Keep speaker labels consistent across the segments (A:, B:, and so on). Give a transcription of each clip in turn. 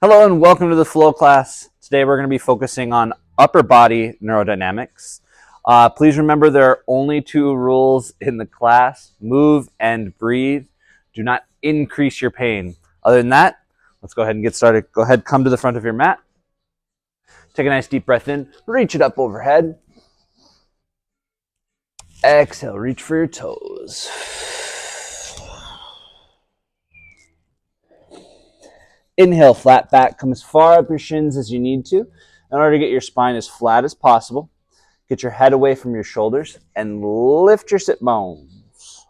A: Hello and welcome to the flow class. Today we're going to be focusing on upper body neurodynamics. Please remember there are only two rules in the class: move and breathe. Do not increase your pain. Other than that, let's go ahead and get started. Go ahead, come to the front of your mat. Take a nice deep breath in, reach it up overhead. Exhale, reach for your toes. Inhale, flat back. Come as far up your shins as you need to in order to get your spine as flat as possible. Get your head away from your shoulders and lift your sit bones.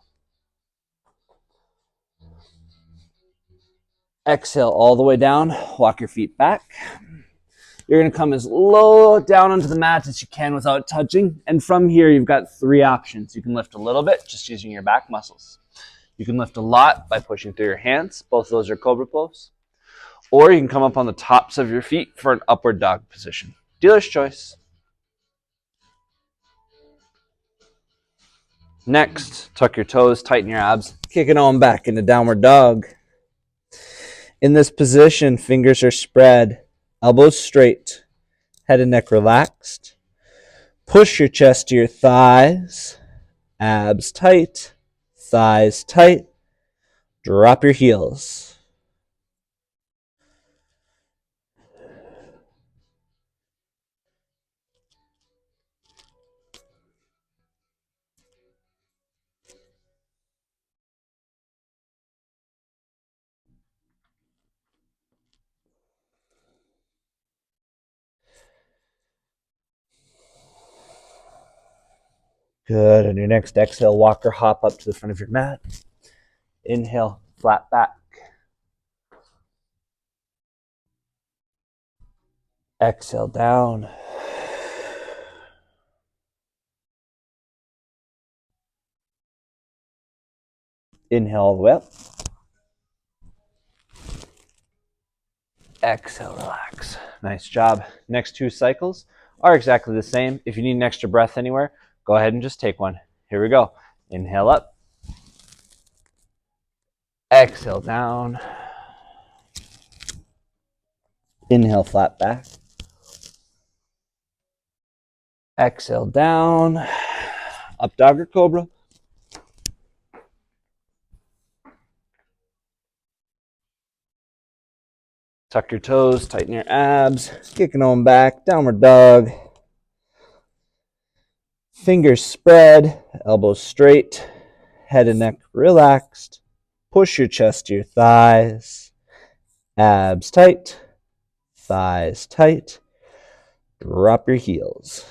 A: Exhale all the way down. Walk your feet back. You're going to come as low down onto the mat as you can without touching. And from here, you've got three options. You can lift a little bit just using your back muscles. You can lift a lot by pushing through your hands. Both of those are cobra pose. Or you can come up on the tops of your feet for an upward dog position. Dealer's choice. Next, tuck your toes, tighten your abs, kick it on back into downward dog. In this position, fingers are spread, elbows straight, head and neck relaxed. Push your chest to your thighs, abs tight, thighs tight. Drop your heels. Good. On your next exhale, walk or hop up to the front of your mat. Inhale, flat back. Exhale down. Inhale all the way up. Exhale, relax. Nice job. Next two cycles are exactly the same. If you need an extra breath anywhere, go ahead and just take one. Here we go. Inhale up. Exhale down. Inhale, flat back. Exhale down. Up dog or cobra. Tuck your toes, tighten your abs, kicking on back, downward dog. Fingers spread, elbows straight, head and neck relaxed. Push your chest to your thighs, abs tight, thighs tight. Drop your heels.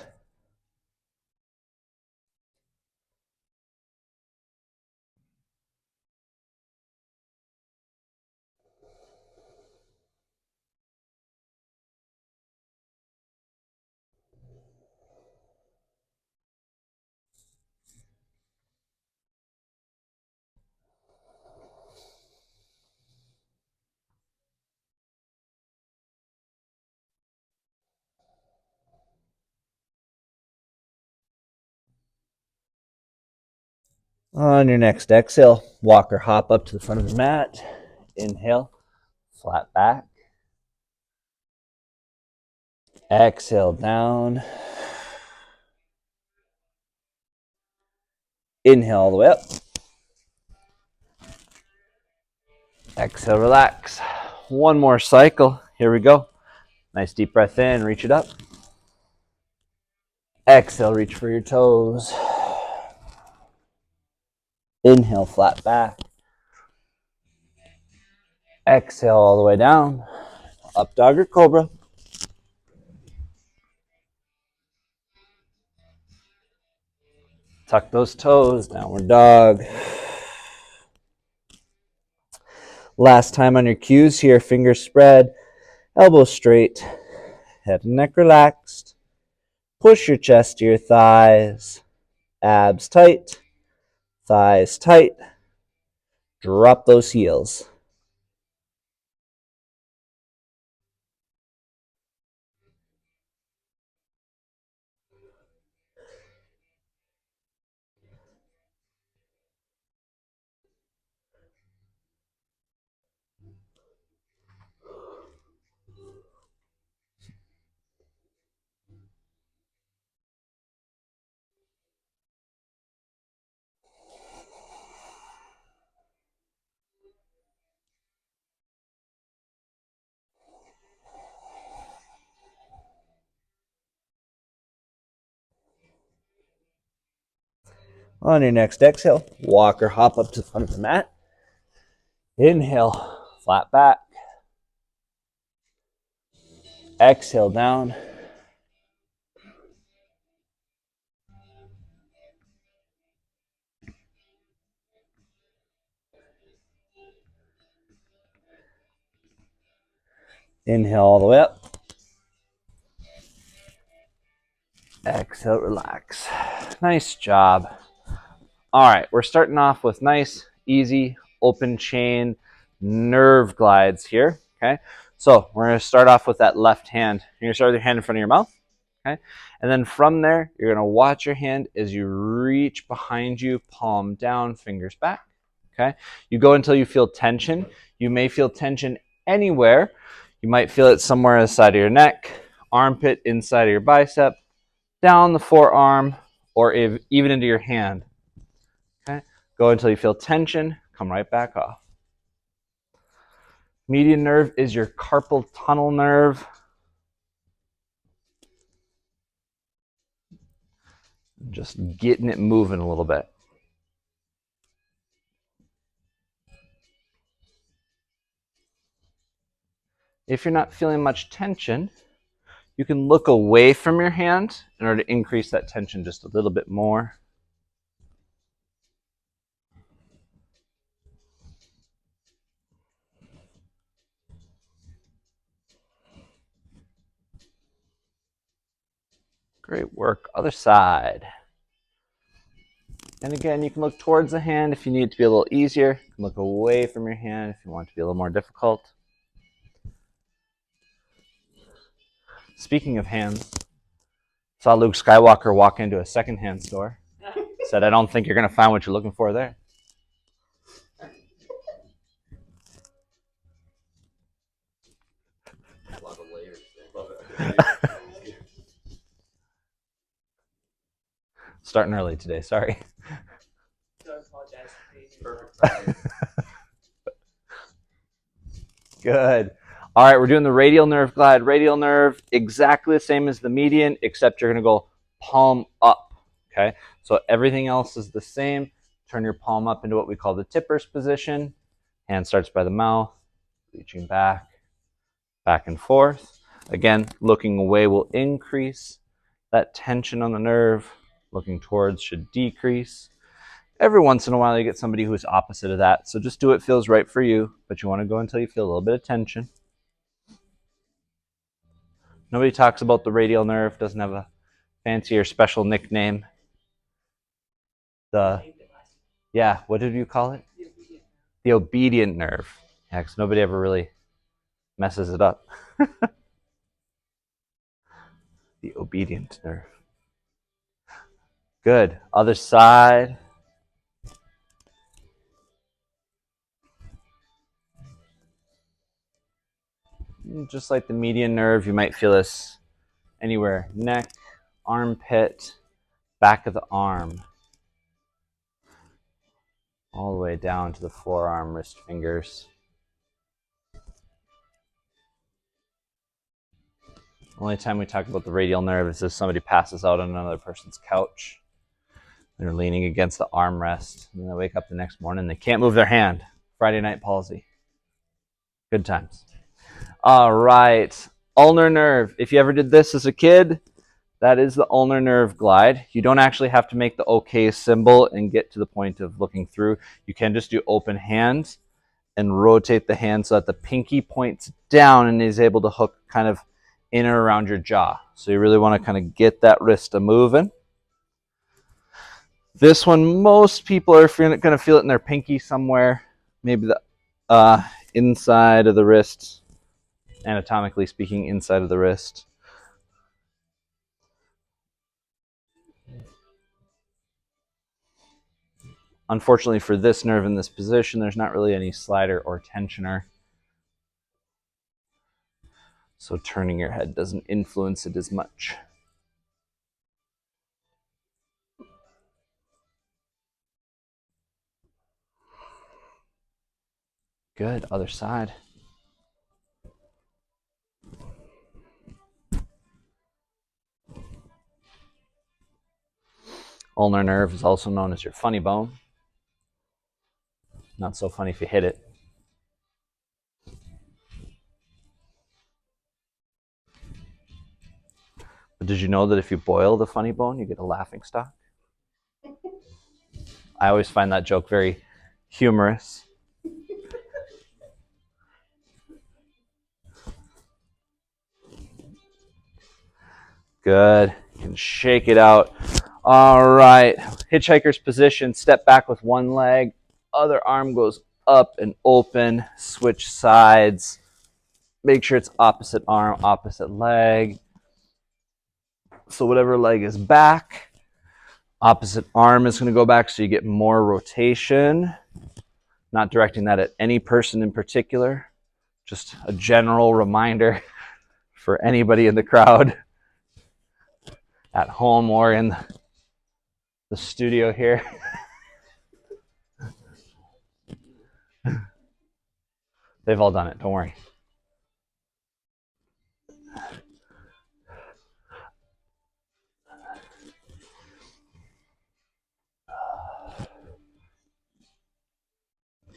A: On your next exhale, walk or hop up to the front of the mat. Inhale, flat back. Exhale down. Inhale all the way up. Exhale, relax. One more cycle. Here we go. Nice deep breath in, reach it up. Exhale, reach for your toes. Inhale, flat back. Exhale all the way down. Up dog or cobra. Tuck those toes, downward dog. Last time on your cues here, fingers spread, elbows straight, head and neck relaxed. Push your chest to your thighs, abs tight, thighs tight. Drop those heels. On your next exhale, walk or hop up to the front of the mat. Inhale, flat back. Exhale down. Inhale all the way up. Exhale, relax. Nice job. All right, we're starting off with nice, easy, open chain nerve glides here, okay? So we're gonna start off with that left hand. You're gonna start with your hand in front of your mouth, okay? And then from there, you're gonna watch your hand as you reach behind you, palm down, fingers back, okay? You go until you feel tension. You may feel tension anywhere. You might feel it somewhere on the side of your neck, armpit, inside of your bicep, down the forearm, or even into your hand. Okay, go until you feel tension, come right back off. Median nerve is your carpal tunnel nerve. Just getting it moving a little bit. If you're not feeling much tension, you can look away from your hand in order to increase that tension just a little bit more. Great work. Other side. And again, you can look towards the hand if you need it to be a little easier. You can look away from your hand if you want it to be a little more difficult. Speaking of hands, saw Luke Skywalker walk into a secondhand store. Said, I don't think you're going to find what you're looking for there. A lot of layers. Love it. Starting early today, sorry.
B: Don't apologize. Perfect.
A: Good. All right, we're doing the radial nerve glide. Radial nerve, exactly the same as the median, except you're going to go palm up, okay? So everything else is the same. Turn your palm up into what we call the tipper's position. Hand starts by the mouth, reaching back, back and forth. Again, looking away will increase that tension on the nerve. Looking towards should decrease. Every once in a while you get somebody who is opposite of that, so just do what feels right for you, but you want to go until you feel a little bit of tension. Nobody talks about the radial nerve, doesn't have a fancy or special nickname. Yeah, what did you call it? The obedient nerve. Yeah, because nobody ever really messes it up. The obedient nerve. Good. Other side. Just like the median nerve, you might feel this anywhere. Neck, armpit, back of the arm. All the way down to the forearm, wrist fingers. Only time we talk about the radial nerve is if somebody passes out on another person's couch. They're leaning against the armrest, and they wake up the next morning, they can't move their hand. Friday night palsy. Good times. All right. Ulnar nerve. If you ever did this as a kid, that is the ulnar nerve glide. You don't actually have to make the OK symbol and get to the point of looking through. You can just do open hands and rotate the hand so that the pinky points down and is able to hook kind of in or around your jaw. So you really want to kind of get that wrist moving. This one, most people are going to feel it in their pinky somewhere, maybe the inside of the wrist, anatomically speaking, inside of the wrist. Unfortunately for this nerve in this position, there's not really any slider or tensioner. So turning your head doesn't influence it as much. Good, other side. Ulnar nerve is also known as your funny bone. Not so funny if you hit it. But did you know that if you boil the funny bone, you get a laughing stock? I always find that joke very humorous. Good. You can shake it out. All right. Hitchhiker's position. Step back with one leg. Other arm goes up and open. Switch sides. Make sure it's opposite arm, opposite leg. So whatever leg is back, opposite arm is going to go back so you get more rotation. Not directing that at any person in particular. Just a general reminder for anybody in the crowd, at home or in the studio here. They've all done it, don't worry.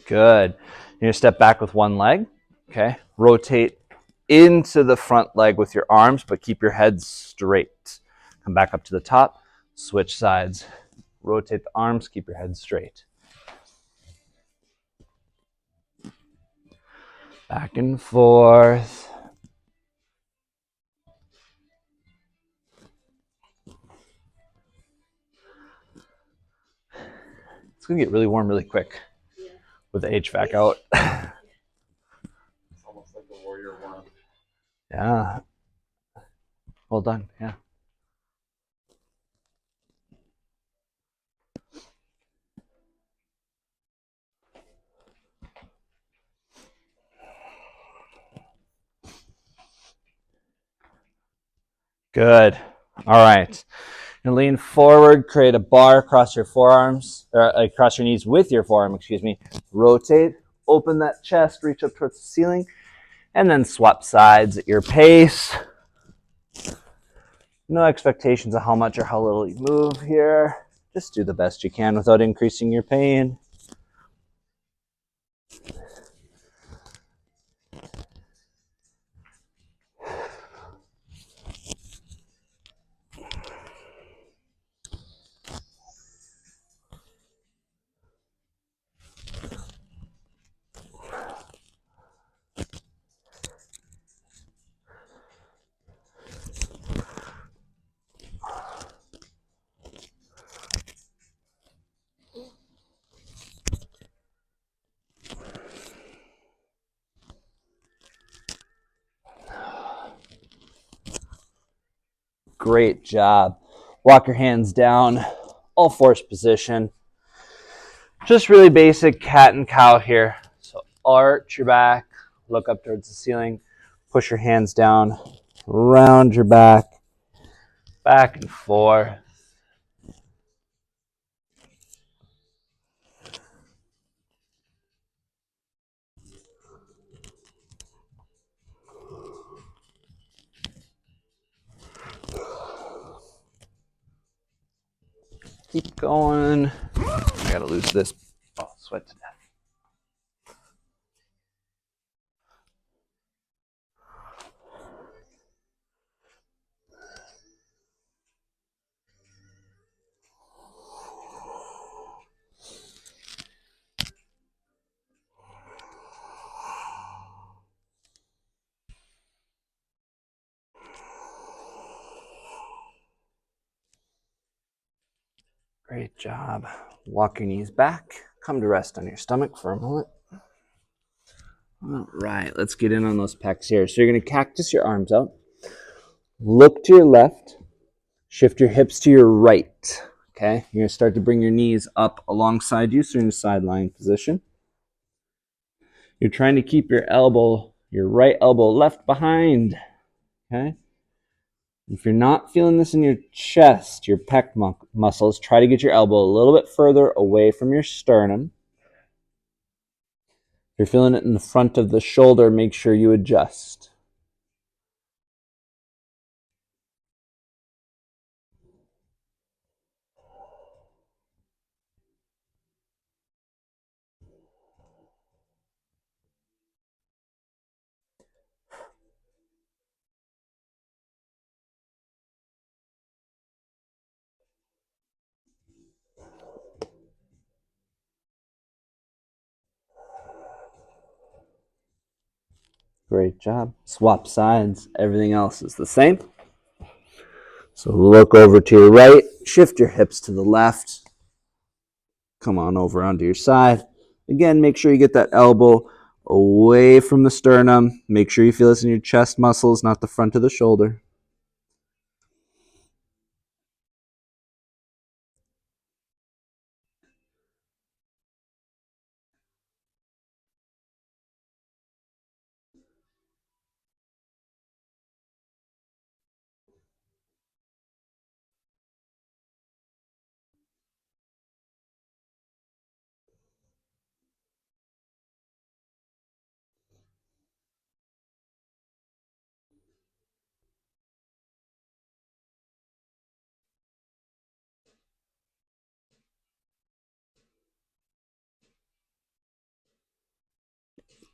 A: Good. You're going to step back with one leg. Okay. Rotate into the front leg with your arms, but keep your head straight. Come back up to the top. Switch sides. Rotate the arms. Keep your head straight. Back and forth. It's going to get really warm really quick with the HVAC out.
B: It's almost like a warrior one.
A: Yeah. Well done. Yeah. Good. All right. And lean forward, create a bar across your forearms, or across your knees with your forearm, excuse me. Rotate, open that chest, reach up towards the ceiling, and then swap sides at your pace. No expectations of how much or how little you move here. Just do the best you can without increasing your pain. Great job. Walk your hands down, all fours position. Just really basic cat and cow here. So arch your back, look up towards the ceiling, push your hands down, round your back, back and forth. Keep going. I gotta lose this. Oh, sweat to death. Great job. Walk your knees back. Come to rest on your stomach for a moment. All right, let's get in on those pecs here. So you're going to cactus your arms out. Look to your left. Shift your hips to your right. Okay, you're going to start to bring your knees up alongside you, so you're in a side lying position. You're trying to keep your right elbow left behind. Okay. If you're not feeling this in your chest, your pec muscles, try to get your elbow a little bit further away from your sternum. If you're feeling it in the front of the shoulder, make sure you adjust. Great job. Swap sides. Everything else is the same. So look over to your right. Shift your hips to the left. Come on over onto your side. Again, make sure you get that elbow away from the sternum. Make sure you feel this in your chest muscles, not the front of the shoulder.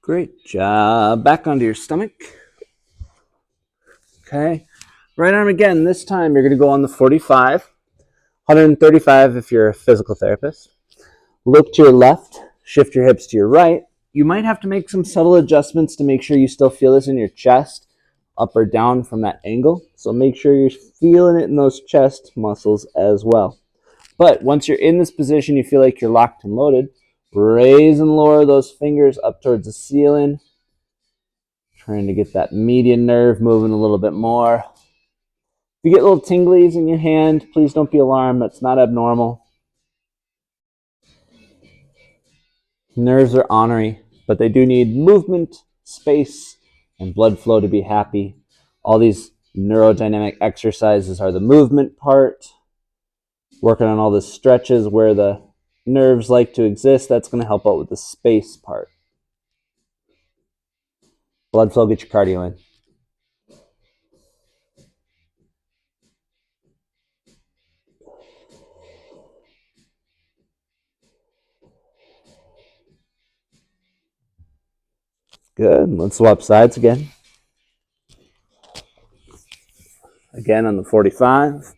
A: Great job. Back onto your stomach. Okay. Right arm again. This time you're going to go on the 45, 135 if you're a physical therapist. Look to your left. Shift your hips to your right. You might have to make some subtle adjustments to make sure you still feel this in your chest, up or down from that angle. So make sure you're feeling it in those chest muscles as well. But once you're in this position, you feel like you're locked and loaded. Raise and lower those fingers up towards the ceiling. Trying to get that median nerve moving a little bit more. If you get little tinglies in your hand, please don't be alarmed. That's not abnormal. Nerves are ornery, but they do need movement, space, and blood flow to be happy. All these neurodynamic exercises are the movement part. Working on all the stretches where the nerves like to exist, that's going to help out with the space part. Blood flow, get your cardio in. Good. Let's swap sides again. Again on the 45.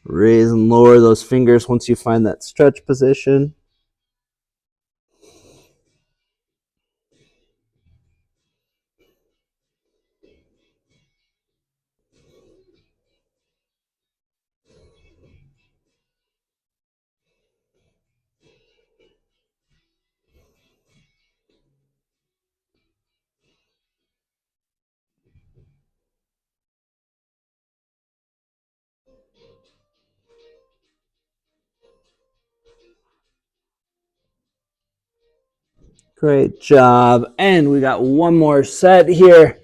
A: Raise and lower those fingers once you find that stretch position. Great job. And we got one more set here.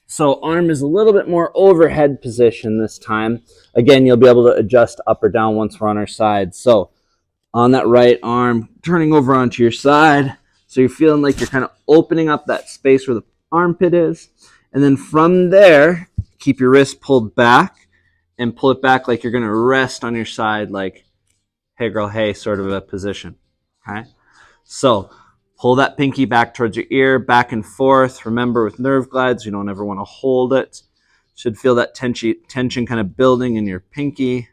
A: So arm is a little bit more overhead position this time. Again, you'll be able to adjust up or down once we're on our side. So on that right arm, turning over onto your side. So you're feeling like you're kind of opening up that space where the armpit is. And then from there, keep your wrist pulled back and pull it back like you're going to rest on your side, like, hey girl, hey, sort of a position. Okay. So pull that pinky back towards your ear, back and forth. Remember, with nerve glides, you don't ever want to hold it. Should feel that tension kind of building in your pinky.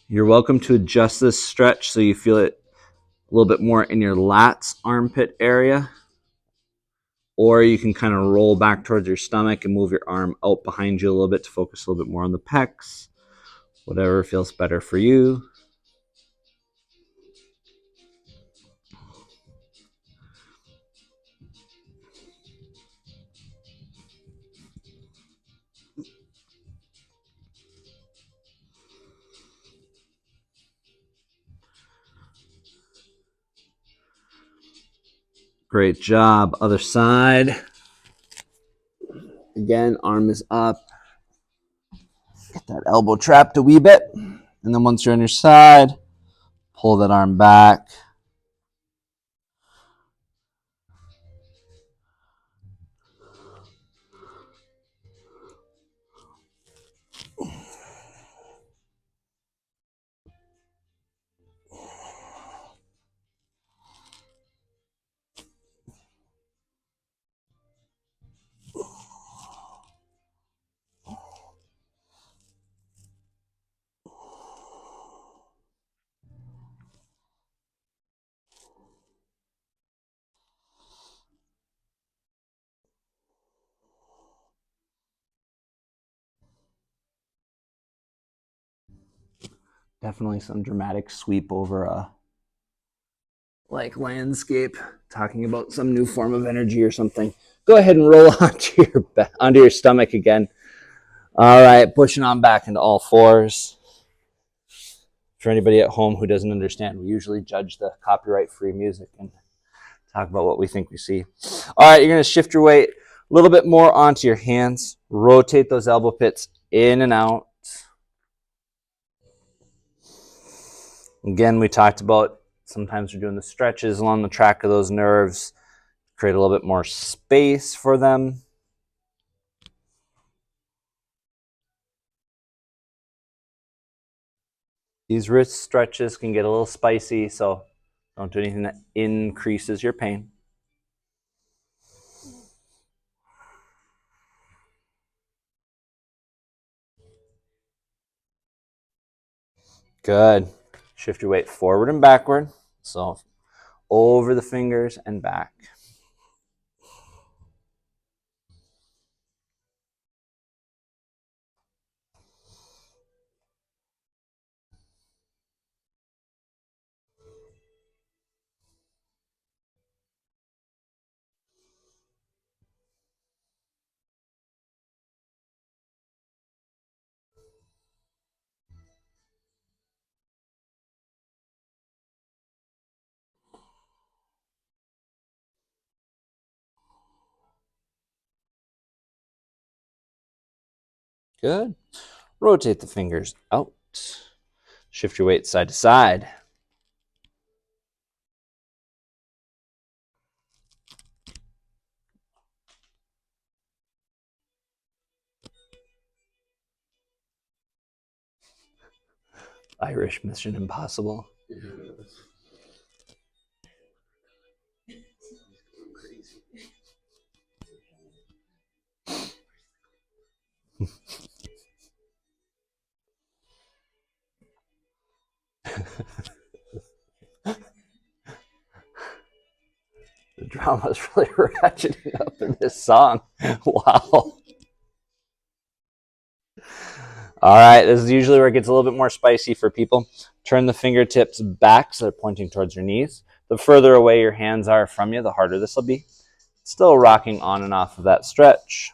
A: You're welcome to adjust this stretch so you feel it a little bit more in your lats, armpit area. Or you can kind of roll back towards your stomach and move your arm out behind you a little bit to focus a little bit more on the pecs. Whatever feels better for you. Great job. Other side. Again, arm is up. Get that elbow trapped a wee bit. And then once you're on your side, pull that arm back. Definitely some dramatic sweep over a like landscape, talking about some new form of energy or something. Go ahead and roll onto your stomach again. All right, pushing on back into all fours. For anybody at home who doesn't understand, we usually judge the copyright-free music and talk about what we think we see. All right, you're going to shift your weight a little bit more onto your hands. Rotate those elbow pits in and out. Again, we talked about sometimes we're doing the stretches along the track of those nerves, create a little bit more space for them. These wrist stretches can get a little spicy, so don't do anything that increases your pain. Good. Shift your weight forward and backward. So over the fingers and back. Good. Rotate the fingers out. Shift your weight side to side. Irish Mission Impossible. The drama's really ratcheting up in this song. Wow. All right, this is usually where it gets a little bit more spicy for people. Turn the fingertips back so they're pointing towards your knees. The further away your hands are from you, the harder this will be. Still rocking on and off of that stretch.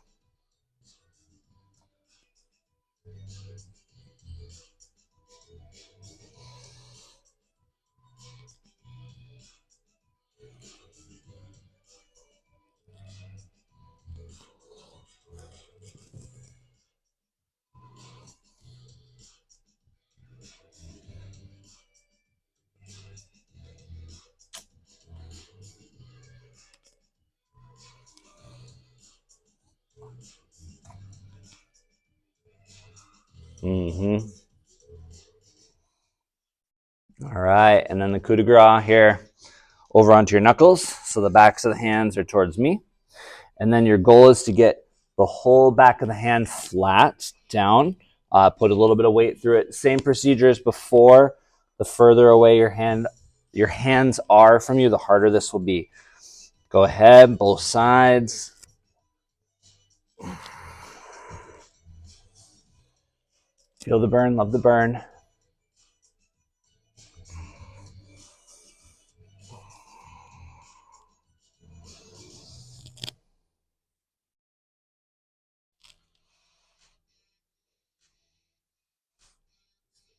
A: Mm-hmm. All right, and then the coup de grace here over onto your knuckles. So the backs of the hands are towards me. And then your goal is to get the whole back of the hand flat down. Put a little bit of weight through it. Same procedure as before. The further away your hands are from you, the harder this will be. Go ahead, both sides. Feel the burn, love the burn.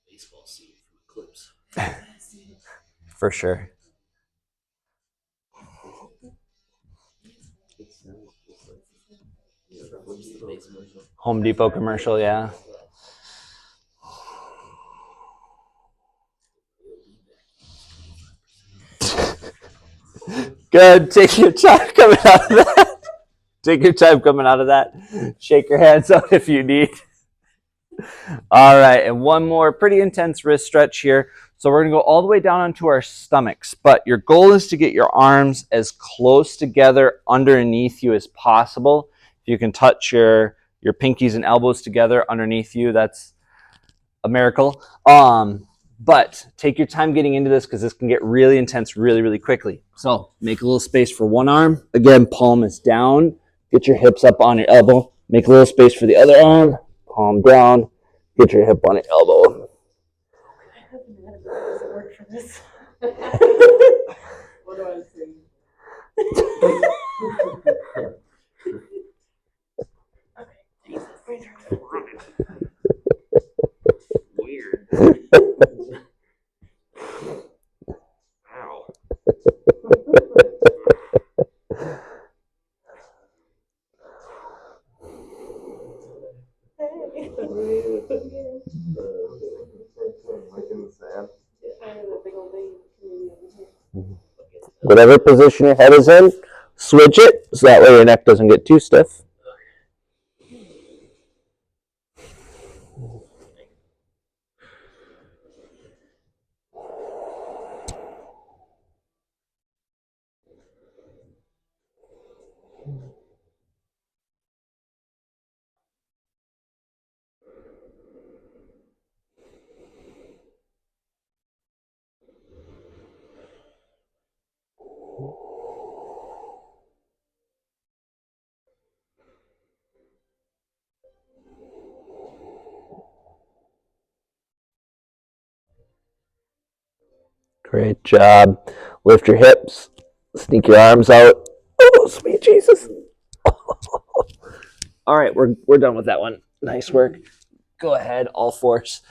A: Baseball scene from Eclipse. For sure. Home Depot commercial, yeah. Good. Take your time coming out of that. Take your time coming out of that. Shake your hands out if you need. All right, and one more pretty intense wrist stretch here. So we're going to go all the way down onto our stomachs, but your goal is to get your arms as close together underneath you as possible. If you can touch your pinkies and elbows together underneath you, that's a miracle. But take your time getting into this because this can get really intense really, really quickly. So make a little space for one arm. Again, palm is down. Get your hips up on your elbow. Make a little space for the other arm. Palm down. Get your hip on your elbow.
C: nervous. What do I say? Okay, Jesus.
B: Weird. Ow. Like in the sand.
A: Whatever position your head is in, switch it so that way your neck doesn't get too stiff. Great job. Lift your hips, sneak your arms out. Oh, sweet Jesus. All right, we're done with that one. Nice work. Go ahead, all fours.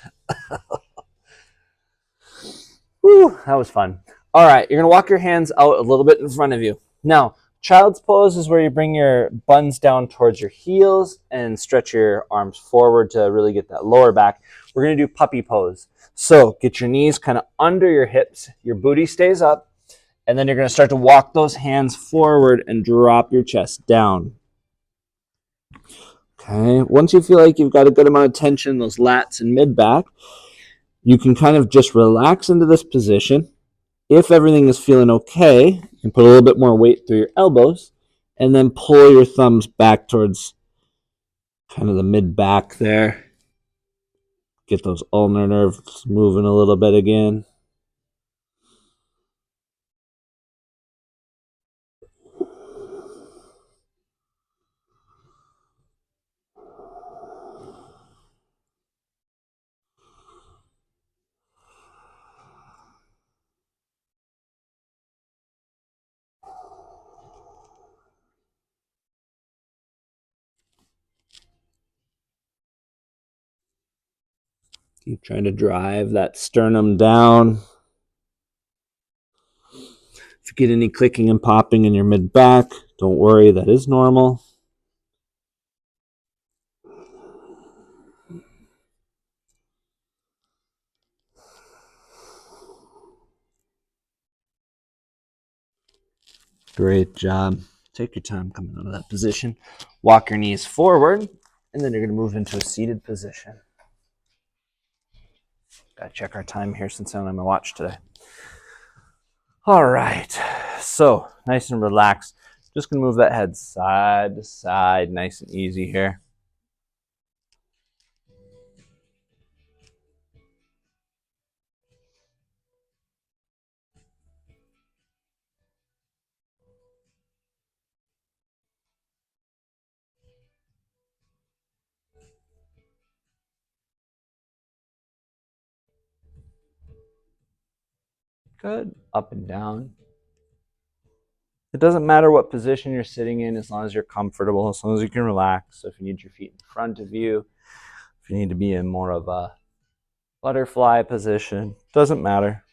A: Whew, that was fun. All right, you're gonna walk your hands out a little bit in front of you. Now, child's pose is where you bring your buns down towards your heels and stretch your arms forward to really get that lower back. We're gonna do puppy pose. So get your knees kind of under your hips, your booty stays up, and then you're gonna start to walk those hands forward and drop your chest down. Okay, once you feel like you've got a good amount of tension in those lats and mid back, you can kind of just relax into this position. If everything is feeling okay, you can put a little bit more weight through your elbows and then pull your thumbs back towards kind of the mid back there. Get those ulnar nerves moving a little bit again. Keep trying to drive that sternum down. If you get any clicking and popping in your mid back, don't worry, that is normal. Great job. Take your time coming out of that position. Walk your knees forward, and then you're going to move into a seated position. Gotta check our time here since I don't have my watch today. All right, so nice and relaxed. Just gonna move that head side to side, nice and easy here. Good, up and down. It doesn't matter what position you're sitting in as long as you're comfortable, as long as you can relax. So if you need your feet in front of you, if you need to be in more of a butterfly position, doesn't matter.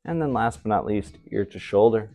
A: And then last but not least, ear to shoulder.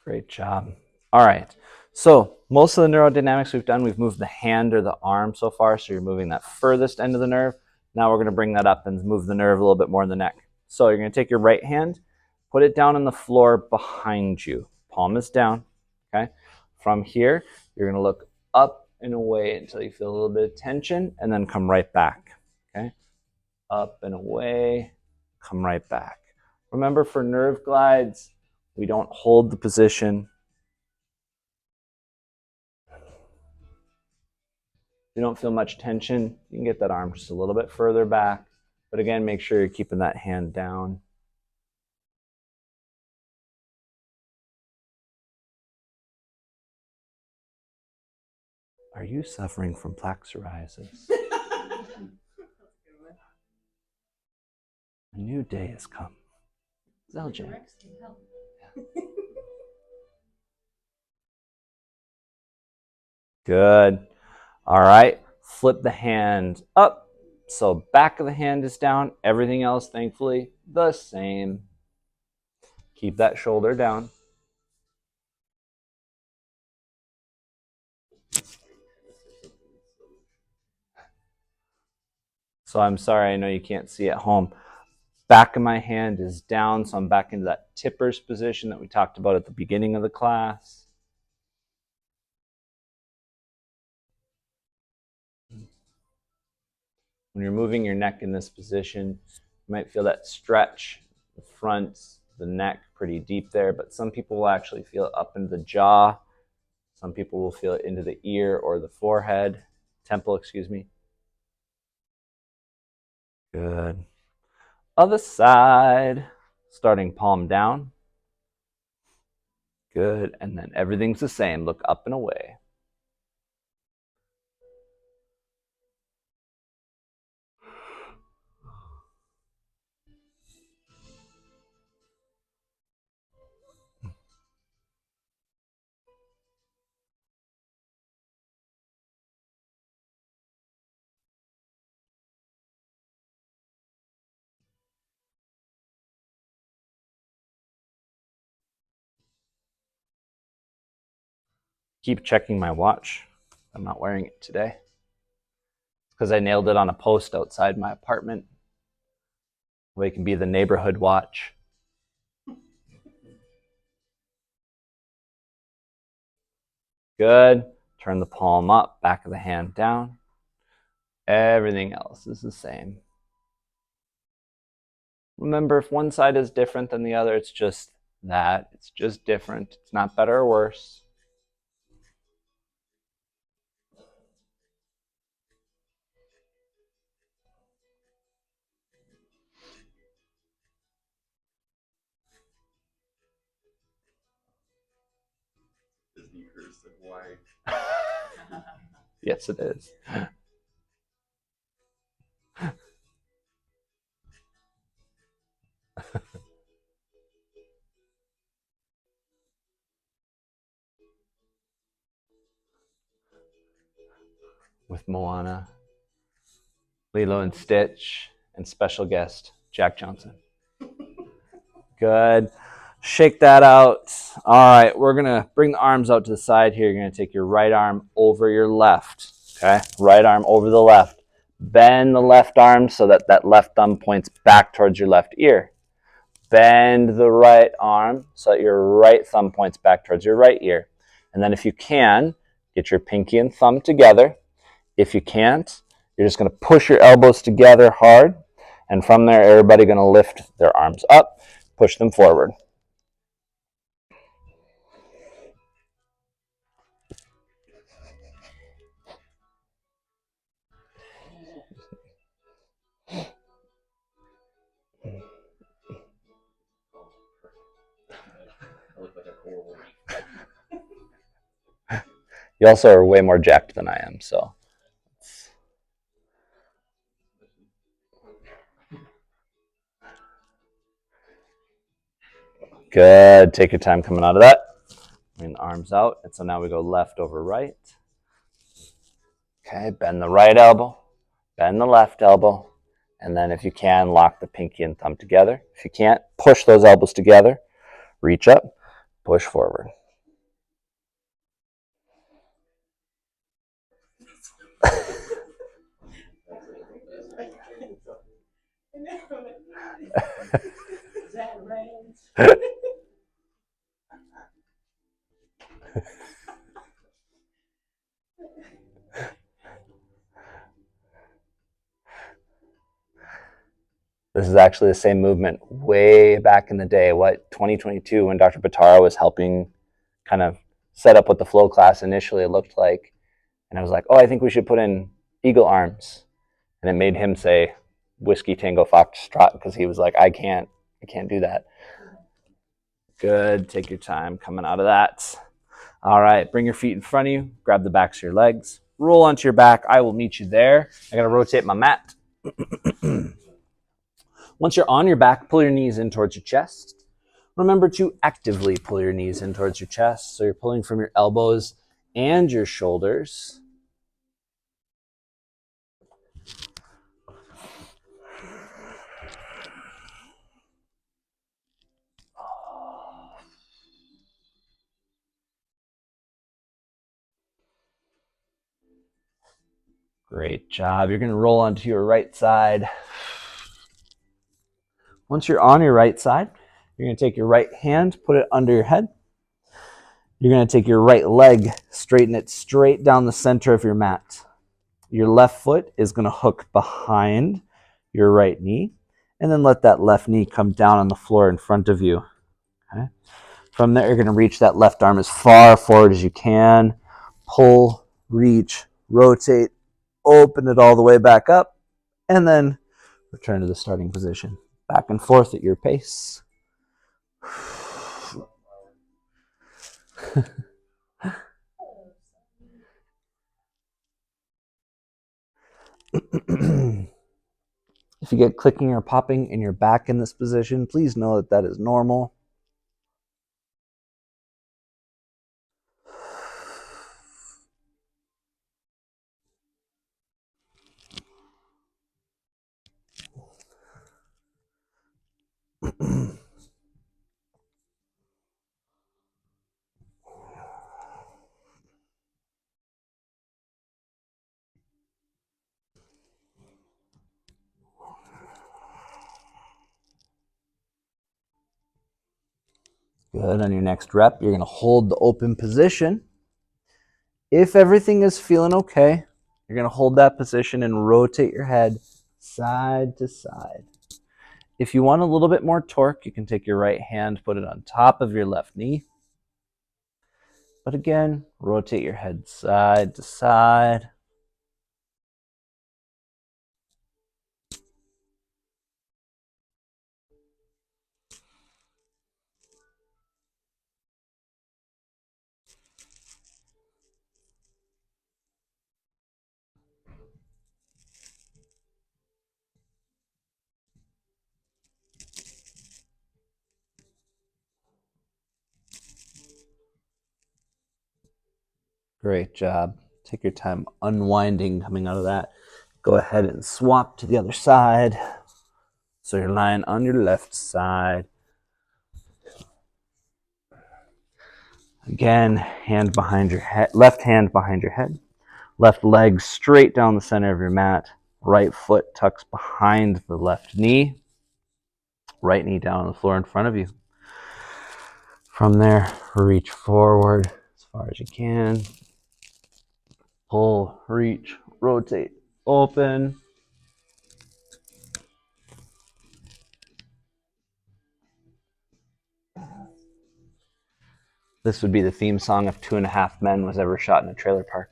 A: Great job. All right. So most of the neurodynamics we've done, we've moved the hand or the arm so far. So you're moving that furthest end of the nerve. Now we're going to bring that up and move the nerve a little bit more in the neck. So you're going to take your right hand, put it down on the floor behind you. Palm is down. Okay. From here, you're going to look up and away until you feel a little bit of tension, and then come right back. Okay? Up and away, come right back. Remember, for nerve glides, we don't hold the position. If you don't feel much tension, you can get that arm just a little bit further back. But again, make sure you're keeping that hand down. Are you suffering from plaque psoriasis? A new day has come. Zeljan. Good. All right. Flip the hand up. So back of the hand is down. Everything else, thankfully, the same. Keep that shoulder down. So I'm sorry, I know you can't see at home. Back of my hand is down, so I'm back into that tipper's position that we talked about at the beginning of the class. When you're moving your neck in this position, you might feel that stretch, the front, the neck pretty deep there, but some people will actually feel it up into the jaw. Some people will feel it into the ear or the forehead, temple, excuse me. Good. Other side, starting palm down. Good, and then everything's the same. Look up and away. Keep checking my watch. I'm not wearing it today. It's because I nailed it on a post outside my apartment. We can be the neighborhood watch. Good. Turn the palm up, back of the hand down. Everything else is the same. Remember, if one side is different than the other, it's just that. It's just different. It's not better or worse. Yes, it is. With Moana, Lilo and Stitch, and special guest Jack Johnson. Good. Shake that out. All right, we're going to bring the arms out to the side here. You're going to take your right arm over your left. Okay, right arm over the left. Bend the left arm so that that left thumb points back towards your left ear. Bend the right arm so that your right thumb points back towards your right ear. And then if you can, get your pinky and thumb together. If you can't, you're just going to push your elbows together hard. And from there, everybody going to lift their arms up, push them forward. You also are way more jacked than I am, so. Good. Take your time coming out of that. Bring the arms out. And so now we go left over right. Okay, bend the right elbow, bend the left elbow, and then if you can, lock the pinky and thumb together. If you can't, push those elbows together, reach up, push forward. This is actually the same movement way back in the day, 2022, when Dr. Batara was helping kind of set up what the flow class initially looked like. And I was like, oh, I think we should put in eagle arms. And it made him say Whiskey Tango Foxtrot because he was like, I can't do that. Good. Take your time coming out of that. All right. Bring your feet in front of you. Grab the backs of your legs. Roll onto your back. I will meet you there. I got to rotate my mat. Once you're on your back, pull your knees in towards your chest. Remember to actively pull your knees in towards your chest. So you're pulling from your elbows and your shoulders. Great job. You're going to roll onto your right side. Once you're on your right side, you're going to take your right hand, put it under your head. You're going to take your right leg, straighten it straight down the center of your mat. Your left foot is going to hook behind your right knee, and then let that left knee come down on the floor in front of you. Okay? From there, you're going to reach that left arm as far forward as you can. Pull, reach, rotate, open it all the way back up, and then return to the starting position. Back and forth at your pace. If you get clicking or popping in your back in this position, please know that that is normal. Good. On your next rep, you're going to hold the open position. If everything is feeling okay, you're going to hold that position and rotate your head side to side. If you want a little bit more torque, you can take your right hand, put it on top of your left knee. But again, rotate your head side to side. Great job. Take your time unwinding coming out of that. Go ahead and swap to the other side. So you're lying on your left side. Again, hand behind your head, left hand behind your head. Left leg straight down the center of your mat. Right foot tucks behind the left knee. Right knee down on the floor in front of you. From there, reach forward as far as you can. Pull, reach, rotate, open. This would be the theme song if 2.5 Men was ever shot in a trailer park.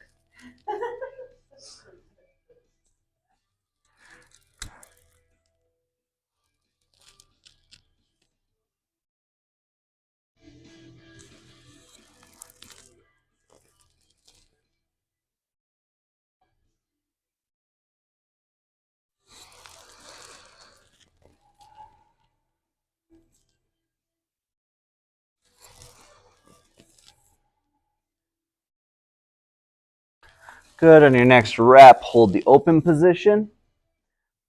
A: Good. On your next rep, hold the open position.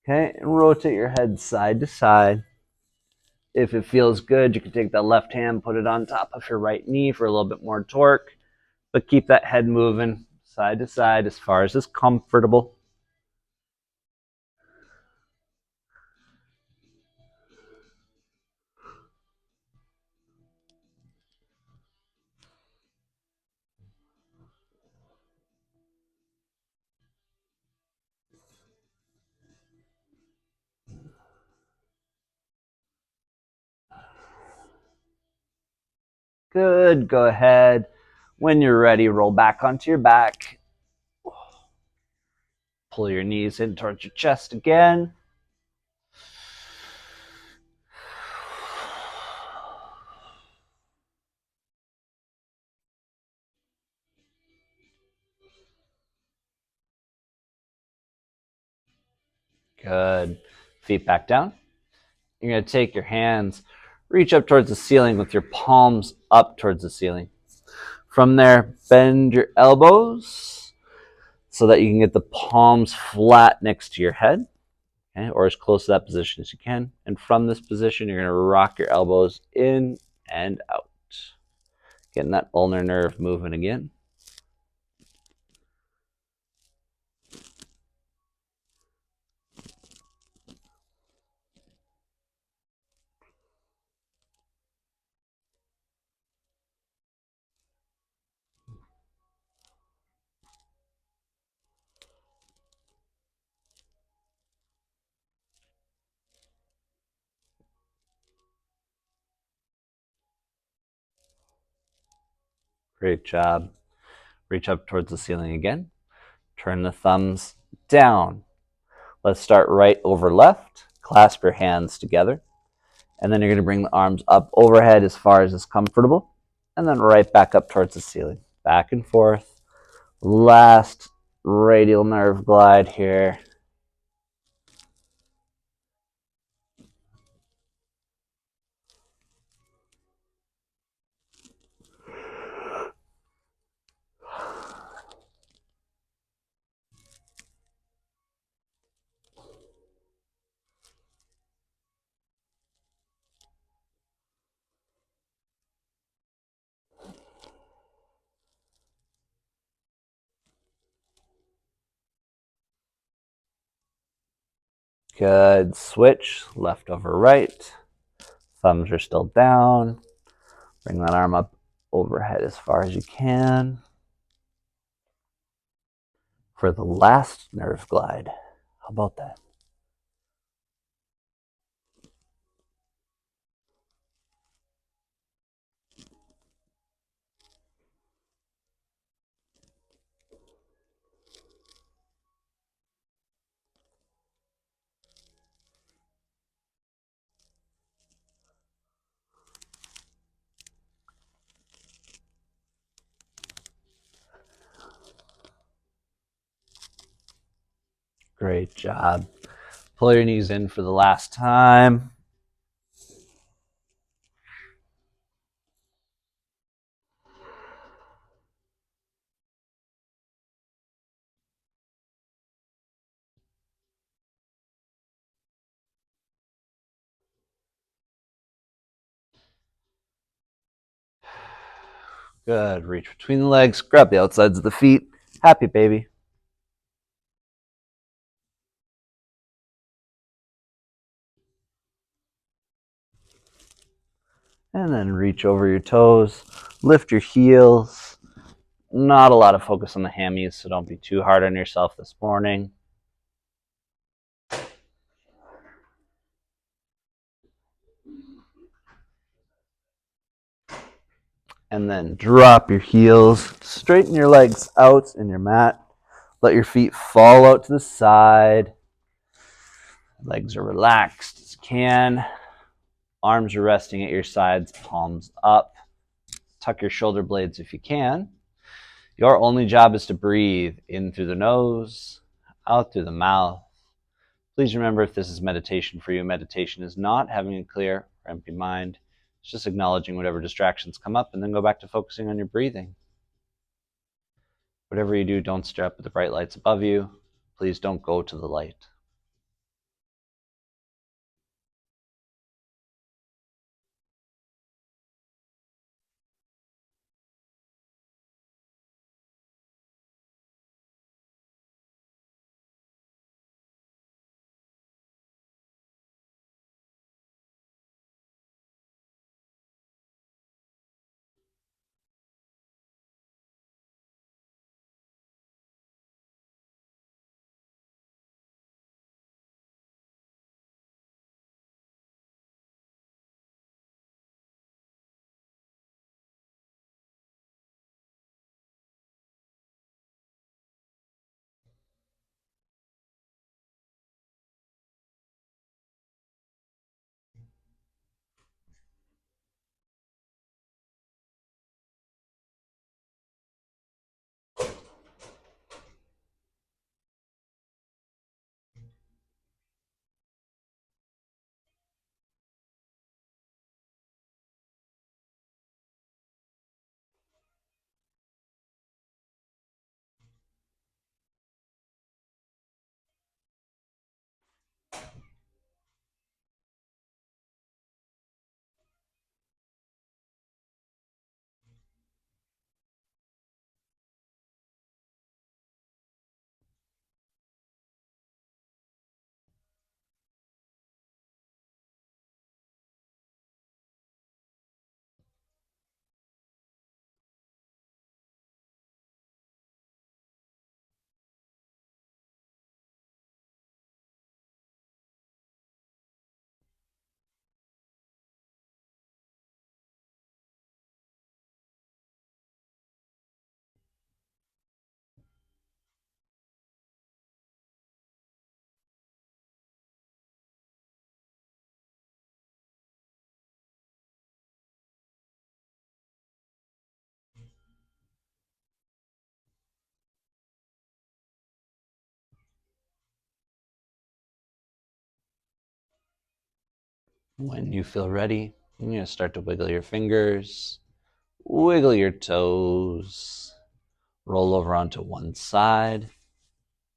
A: Okay, and rotate your head side to side. If it feels good, you can take that left hand, put it on top of your right knee for a little bit more torque, but keep that head moving side to side as far as is comfortable. Good. Go ahead. When you're ready, roll back onto your back. Pull your knees in towards your chest again. Good. Feet back down. You're going to take your hands, reach up towards the ceiling with your palms up towards the ceiling. From there, bend your elbows so that you can get the palms flat next to your head, okay, or as close to that position as you can. And from this position, you're going to rock your elbows in and out. Getting that ulnar nerve moving again. Great job. Reach up towards the ceiling again. Turn the thumbs down. Let's start right over left. Clasp your hands together. And then you're going to bring the arms up overhead as far as is comfortable. And then right back up towards the ceiling. Back and forth. Last radial nerve glide here. Good. Switch. Left over right. Thumbs are still down. Bring that arm up overhead as far as you can. For the last nerve glide. How about that? Great job. Pull your knees in for the last time. Good. Reach between the legs. Grab the outsides of the feet. Happy baby. And then reach over your toes. Lift your heels. Not a lot of focus on the hammies, so don't be too hard on yourself this morning. And then drop your heels. Straighten your legs out in your mat. Let your feet fall out to the side. Legs are relaxed as you can. Arms are resting at your sides, palms up. Tuck your shoulder blades if you can. Your only job is to breathe in through the nose, out through the mouth. Please remember, if this is meditation for you, meditation is not having a clear or empty mind. It's just acknowledging whatever distractions come up and then go back to focusing on your breathing. Whatever you do, don't stare up at the bright lights above you. Please don't go to the light. When you feel ready, you're going to start to wiggle your fingers, wiggle your toes, roll over onto one side,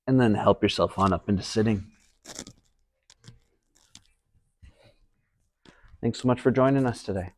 A: and then help yourself on up into sitting. Thanks so much for joining us today.